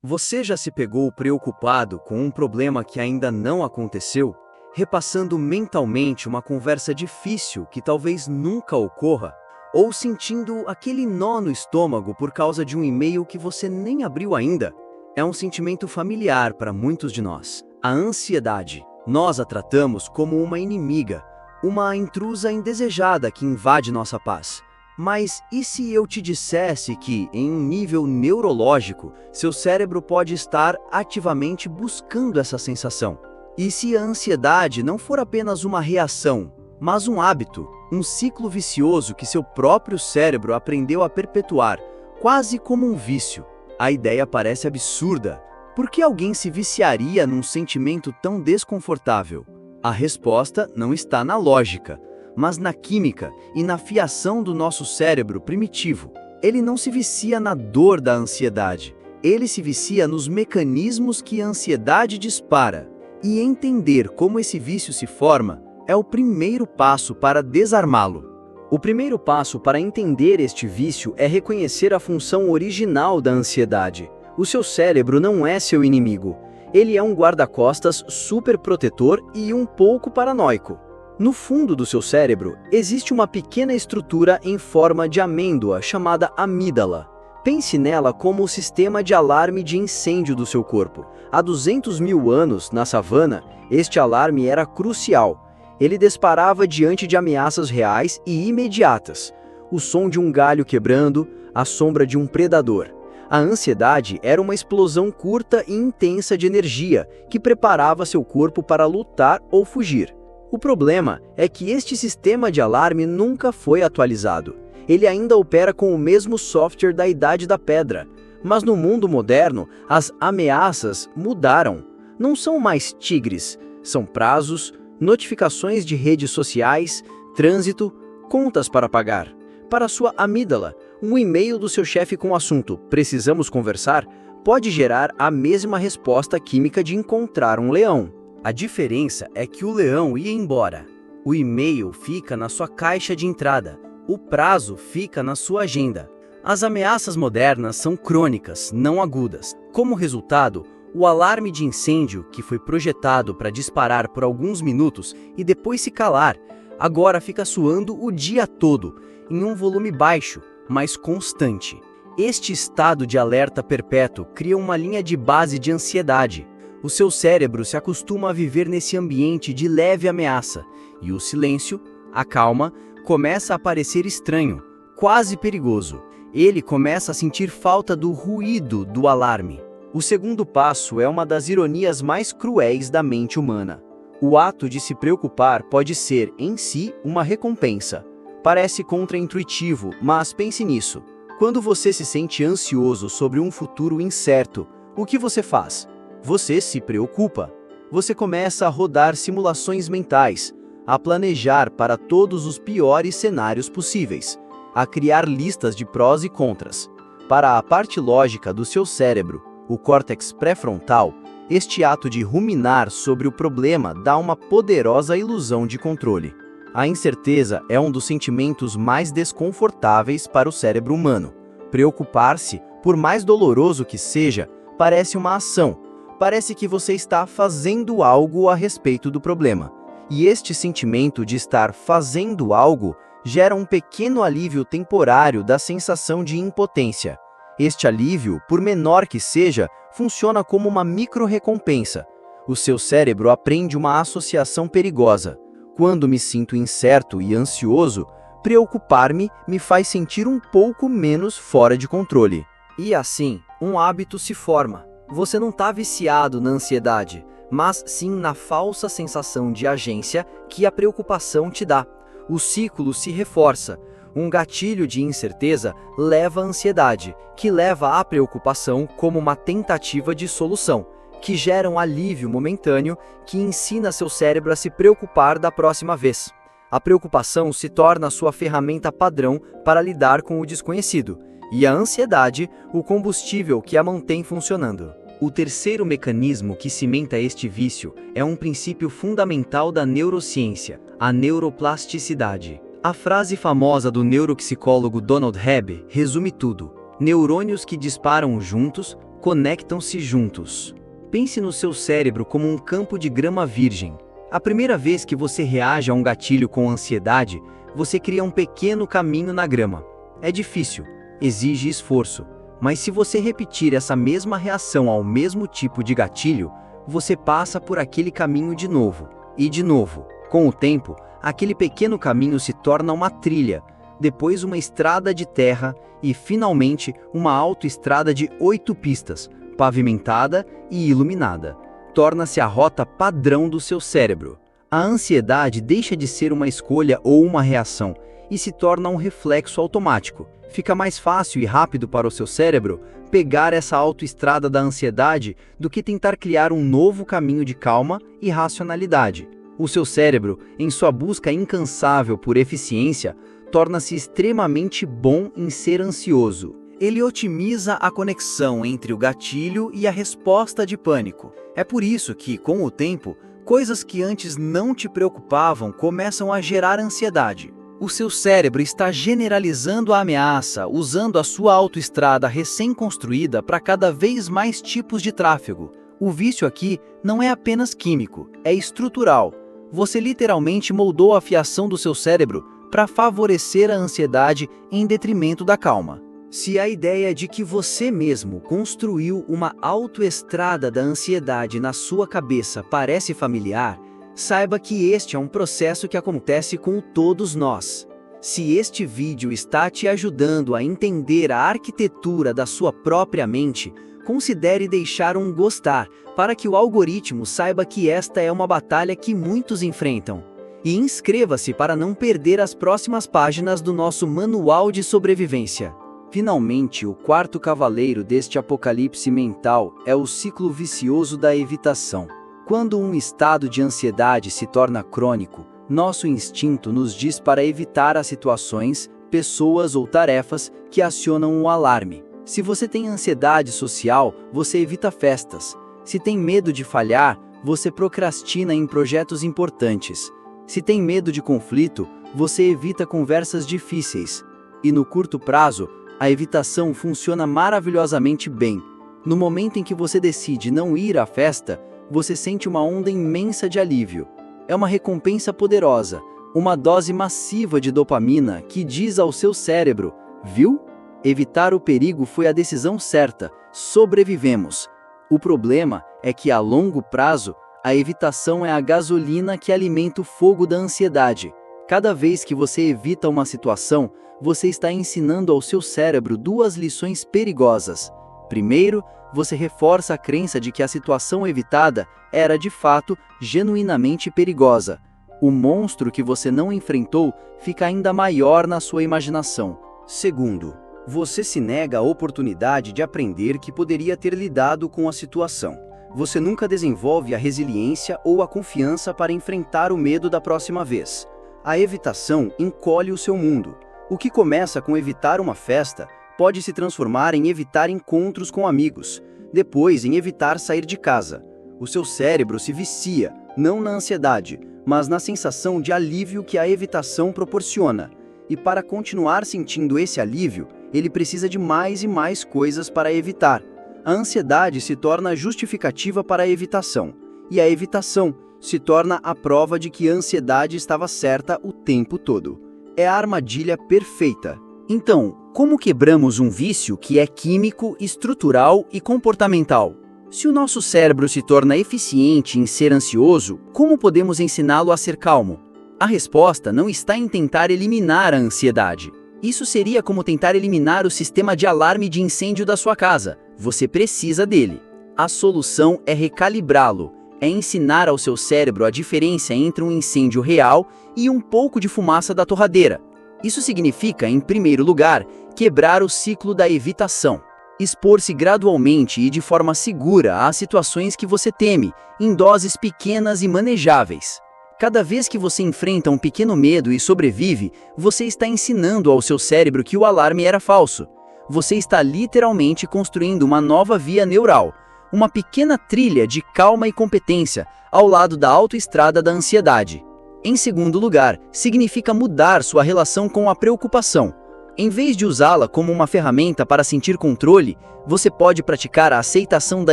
Você já se pegou preocupado com um problema que ainda não aconteceu, repassando mentalmente uma conversa difícil que talvez nunca ocorra, ou sentindo aquele nó no estômago por causa de um e-mail que você nem abriu ainda? É um sentimento familiar para muitos de nós. A ansiedade. Nós a tratamos como uma inimiga, uma intrusa indesejada que invade nossa paz. Mas e se eu te dissesse que, em um nível neurológico, seu cérebro pode estar ativamente buscando essa sensação? E se a ansiedade não for apenas uma reação, mas um hábito, um ciclo vicioso que seu próprio cérebro aprendeu a perpetuar, quase como um vício? A ideia parece absurda. Por que alguém se viciaria num sentimento tão desconfortável? A resposta não está na lógica, mas na química e na fiação do nosso cérebro primitivo. Ele não se vicia na dor da ansiedade, ele se vicia nos mecanismos que a ansiedade dispara. E entender como esse vício se forma é o primeiro passo para desarmá-lo. O primeiro passo para entender este vício é reconhecer a função original da ansiedade. O seu cérebro não é seu inimigo. Ele é um guarda-costas superprotetor e um pouco paranoico. No fundo do seu cérebro, existe uma pequena estrutura em forma de amêndoa chamada amígdala. Pense nela como o sistema de alarme de incêndio do seu corpo. Há 200 mil anos, na savana, este alarme era crucial. Ele disparava diante de ameaças reais e imediatas. O som de um galho quebrando, a sombra de um predador. A ansiedade era uma explosão curta e intensa de energia que preparava seu corpo para lutar ou fugir. O problema é que este sistema de alarme nunca foi atualizado. Ele ainda opera com o mesmo software da Idade da Pedra. Mas no mundo moderno, as ameaças mudaram. Não são mais tigres, são prazos, notificações de redes sociais, trânsito, contas para pagar. Para sua amígdala, um e-mail do seu chefe com o assunto "precisamos conversar" pode gerar a mesma resposta química de encontrar um leão. A diferença é que o leão ia embora. O e-mail fica na sua caixa de entrada. O prazo fica na sua agenda. As ameaças modernas são crônicas, não agudas. Como resultado, o alarme de incêndio, que foi projetado para disparar por alguns minutos e depois se calar, agora fica soando o dia todo, em um volume baixo, mas constante. Este estado de alerta perpétuo cria uma linha de base de ansiedade. O seu cérebro se acostuma a viver nesse ambiente de leve ameaça, e o silêncio, a calma, começa a parecer estranho, quase perigoso. Ele começa a sentir falta do ruído do alarme. O segundo passo é uma das ironias mais cruéis da mente humana. O ato de se preocupar pode ser, em si, uma recompensa. Parece contraintuitivo, mas pense nisso. Quando você se sente ansioso sobre um futuro incerto, o que você faz? Você se preocupa. Você começa a rodar simulações mentais, a planejar para todos os piores cenários possíveis, a criar listas de prós e contras. Para a parte lógica do seu cérebro, o córtex pré-frontal, este ato de ruminar sobre o problema dá uma poderosa ilusão de controle. A incerteza é um dos sentimentos mais desconfortáveis para o cérebro humano. Preocupar-se, por mais doloroso que seja, parece uma ação. Parece que você está fazendo algo a respeito do problema. E este sentimento de estar fazendo algo gera um pequeno alívio temporário da sensação de impotência. Este alívio, por menor que seja, funciona como uma micro-recompensa. O seu cérebro aprende uma associação perigosa. Quando me sinto incerto e ansioso, preocupar-me me faz sentir um pouco menos fora de controle. E assim, um hábito se forma. Você não está viciado na ansiedade, mas sim na falsa sensação de agência que a preocupação te dá. O ciclo se reforça. Um gatilho de incerteza leva à ansiedade, que leva à preocupação como uma tentativa de solução, que gera um alívio momentâneo que ensina seu cérebro a se preocupar da próxima vez. A preocupação se torna sua ferramenta padrão para lidar com o desconhecido, e a ansiedade, o combustível que a mantém funcionando. O terceiro mecanismo que cimenta este vício é um princípio fundamental da neurociência, a neuroplasticidade. A frase famosa do neuropsicólogo Donald Hebb resume tudo: neurônios que disparam juntos conectam-se juntos. Pense no seu cérebro como um campo de grama virgem. A primeira vez que você reage a um gatilho com ansiedade, você cria um pequeno caminho na grama. É difícil, exige esforço, mas se você repetir essa mesma reação ao mesmo tipo de gatilho, você passa por aquele caminho de novo, e de novo. Com o tempo, aquele pequeno caminho se torna uma trilha, depois uma estrada de terra e, finalmente, uma autoestrada de 8 pistas, pavimentada e iluminada. Torna-se a rota padrão do seu cérebro. A ansiedade deixa de ser uma escolha ou uma reação e se torna um reflexo automático. Fica mais fácil e rápido para o seu cérebro pegar essa autoestrada da ansiedade do que tentar criar um novo caminho de calma e racionalidade. O seu cérebro, em sua busca incansável por eficiência, torna-se extremamente bom em ser ansioso. Ele otimiza a conexão entre o gatilho e a resposta de pânico. É por isso que, com o tempo, coisas que antes não te preocupavam começam a gerar ansiedade. O seu cérebro está generalizando a ameaça, usando a sua autoestrada recém-construída para cada vez mais tipos de tráfego. O vício aqui não é apenas químico, é estrutural. Você literalmente moldou a fiação do seu cérebro para favorecer a ansiedade em detrimento da calma. Se a ideia de que você mesmo construiu uma autoestrada da ansiedade na sua cabeça parece familiar, saiba que este é um processo que acontece com todos nós. Se este vídeo está te ajudando a entender a arquitetura da sua própria mente, considere deixar um gostar para que o algoritmo saiba que esta é uma batalha que muitos enfrentam. E inscreva-se para não perder as próximas páginas do nosso Manual de Sobrevivência. Finalmente, o quarto cavaleiro deste apocalipse mental é o ciclo vicioso da evitação. Quando um estado de ansiedade se torna crônico, nosso instinto nos diz para evitar as situações, pessoas ou tarefas que acionam o alarme. Se você tem ansiedade social, você evita festas. Se tem medo de falhar, você procrastina em projetos importantes. Se tem medo de conflito, você evita conversas difíceis. E no curto prazo, a evitação funciona maravilhosamente bem. No momento em que você decide não ir à festa, você sente uma onda imensa de alívio. É uma recompensa poderosa, uma dose massiva de dopamina que diz ao seu cérebro: viu? Evitar o perigo foi a decisão certa, sobrevivemos. O problema é que a longo prazo, a evitação é a gasolina que alimenta o fogo da ansiedade. Cada vez que você evita uma situação, você está ensinando ao seu cérebro duas lições perigosas. Primeiro, você reforça a crença de que a situação evitada era de fato genuinamente perigosa. O monstro que você não enfrentou fica ainda maior na sua imaginação. Segundo, você se nega a oportunidade de aprender que poderia ter lidado com a situação. Você nunca desenvolve a resiliência ou a confiança para enfrentar o medo da próxima vez. A evitação encolhe o seu mundo. O que começa com evitar uma festa pode se transformar em evitar encontros com amigos, depois em evitar sair de casa. O seu cérebro se vicia, não na ansiedade, mas na sensação de alívio que a evitação proporciona. E para continuar sentindo esse alívio, ele precisa de mais e mais coisas para evitar. A ansiedade se torna justificativa para a evitação, e a evitação se torna a prova de que a ansiedade estava certa o tempo todo. É a armadilha perfeita. Então, como quebramos um vício que é químico, estrutural e comportamental? Se o nosso cérebro se torna eficiente em ser ansioso, como podemos ensiná-lo a ser calmo? A resposta não está em tentar eliminar a ansiedade. Isso seria como tentar eliminar o sistema de alarme de incêndio da sua casa. Você precisa dele. A solução é recalibrá-lo. É ensinar ao seu cérebro a diferença entre um incêndio real e um pouco de fumaça da torradeira. Isso significa, em primeiro lugar, quebrar o ciclo da evitação. Expor-se gradualmente e de forma segura às situações que você teme, em doses pequenas e manejáveis. Cada vez que você enfrenta um pequeno medo e sobrevive, você está ensinando ao seu cérebro que o alarme era falso. Você está literalmente construindo uma nova via neural, uma pequena trilha de calma e competência ao lado da autoestrada da ansiedade. Em segundo lugar, significa mudar sua relação com a preocupação. Em vez de usá-la como uma ferramenta para sentir controle, você pode praticar a aceitação da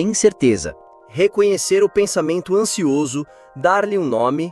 incerteza. Reconhecer o pensamento ansioso, dar-lhe um nome.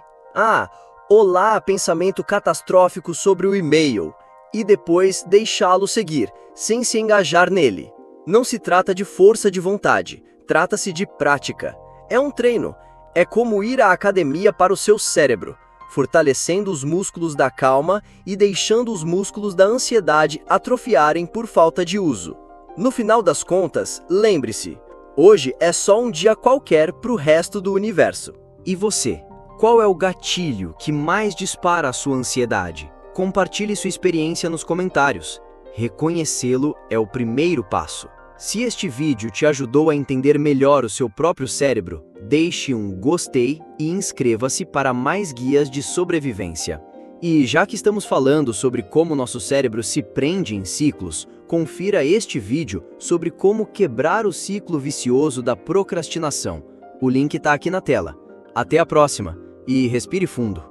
Olá, pensamento catastrófico sobre o e-mail. E depois deixá-lo seguir, sem se engajar nele. Não se trata de força de vontade, trata-se de prática. É um treino. É como ir à academia para o seu cérebro, fortalecendo os músculos da calma e deixando os músculos da ansiedade atrofiarem por falta de uso. No final das contas, lembre-se, hoje é só um dia qualquer para o resto do universo. E você? Qual é o gatilho que mais dispara a sua ansiedade? Compartilhe sua experiência nos comentários. Reconhecê-lo é o primeiro passo. Se este vídeo te ajudou a entender melhor o seu próprio cérebro, deixe um gostei e inscreva-se para mais guias de sobrevivência. E já que estamos falando sobre como nosso cérebro se prende em ciclos, confira este vídeo sobre como quebrar o ciclo vicioso da procrastinação. O link está aqui na tela. Até a próxima e respire fundo.